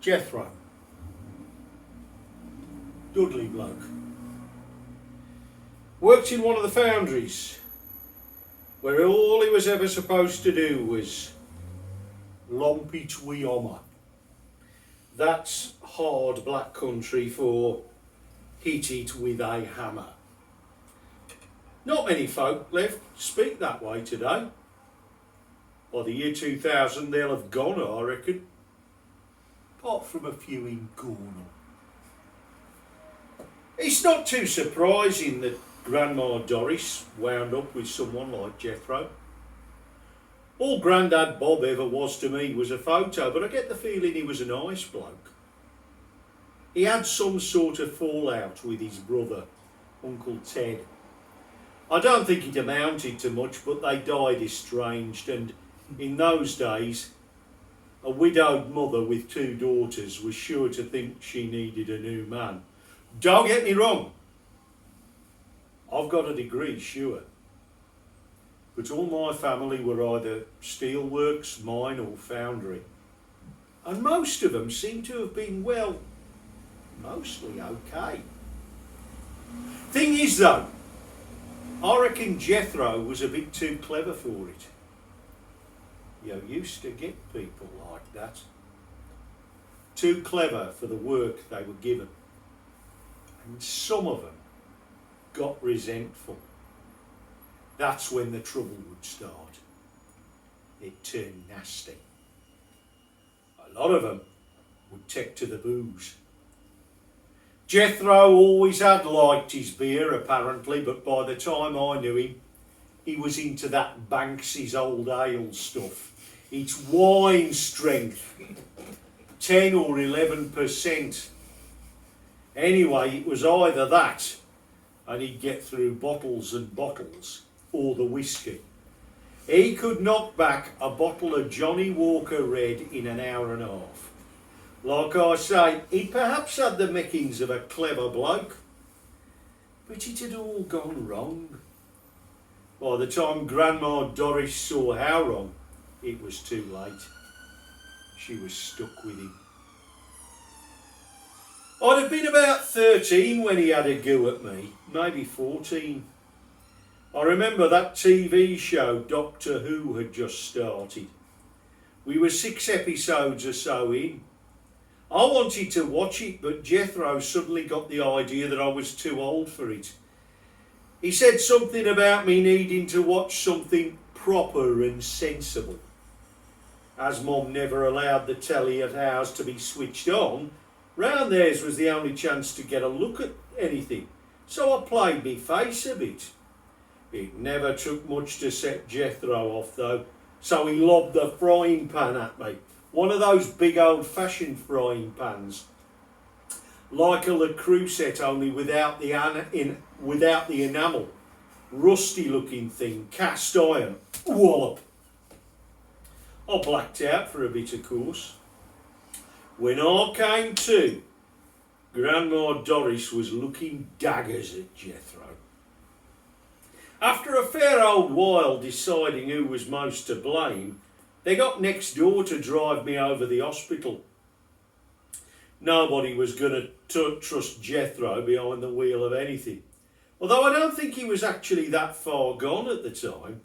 Jethro. Dudley bloke. Worked in one of the foundries where all he was ever supposed to do was lomp it wi' homer. That's hard black country for hit it with a hammer. Not many folk left speak that way today. By the year 2000 they'll have gone, I reckon. Apart from a few in Cornwall. It's not too surprising that Grandma Doris wound up with someone like Jethro. All Grandad Bob ever was to me was a photo, but I get the feeling he was a nice bloke. He had some sort of fallout with his brother, Uncle Ted. I don't think it amounted to much, but they died estranged, and in those days, a widowed mother with 2 daughters was sure to think she needed a new man. Don't get me wrong, I've got a degree, sure. But all my family were either steelworks, mine or foundry. And most of them seem to have been, well, mostly okay. Thing is though, I reckon Jethro was a bit too clever for it. You used to get people like that. Too clever for the work they were given. And some of them got resentful. That's when the trouble would start. It turned nasty. A lot of them would take to the booze. Jethro always had liked his beer, apparently, but by the time I knew him, he was into that Banksy's old ale stuff. It's wine strength, 10 or 11%. Anyway, it was either that, and he'd get through bottles and bottles, or the whiskey. He could knock back a bottle of Johnny Walker Red in an hour and a half. Like I say, he perhaps had the makings of a clever bloke, but it had all gone wrong. By the time Grandma Doris saw how wrong, it was too late. She was stuck with him. I'd have been about 13 when he had a go at me, maybe 14. I remember that TV show Doctor Who had just started. We were 6 episodes or so in. I wanted to watch it, but Jethro suddenly got the idea that I was too old for it. He said something about me needing to watch something proper and sensible. As Mum never allowed the telly at ours to be switched on, round theirs was the only chance to get a look at anything, so I played me face a bit. It never took much to set Jethro off though, so he lobbed the frying pan at me. One of those big old-fashioned frying pans, like a Le Creuset, only without the enamel, rusty-looking thing, cast iron, wallop. I blacked out for a bit, of course. When I came to, Grandma Doris was looking daggers at Jethro. After a fair old while deciding who was most to blame, they got next door to drive me over the hospital. Nobody was going to trust Jethro behind the wheel of anything, although I don't think he was actually that far gone at the time,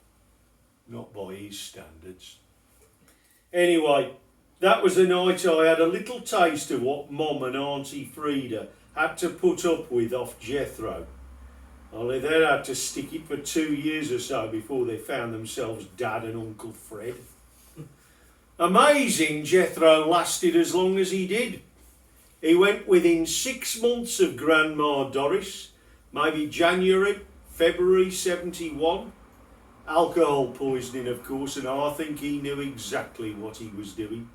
not by his standards. Anyway, that was the night I had a little taste of what Mum and Auntie Frida had to put up with off Jethro. Only they had to stick it for 2 years or so before they found themselves Dad and Uncle Fred. Amazing Jethro lasted as long as he did. He went within 6 months of Grandma Doris, maybe January, February 71. Alcohol poisoning, of course, and I think he knew exactly what he was doing.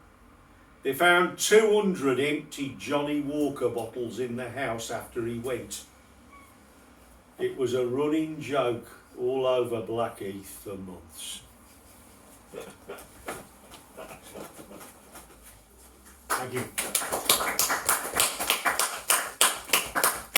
They found 200 empty Johnny Walker bottles in the house after he went. It was a running joke all over Blackheath for months. Thank you.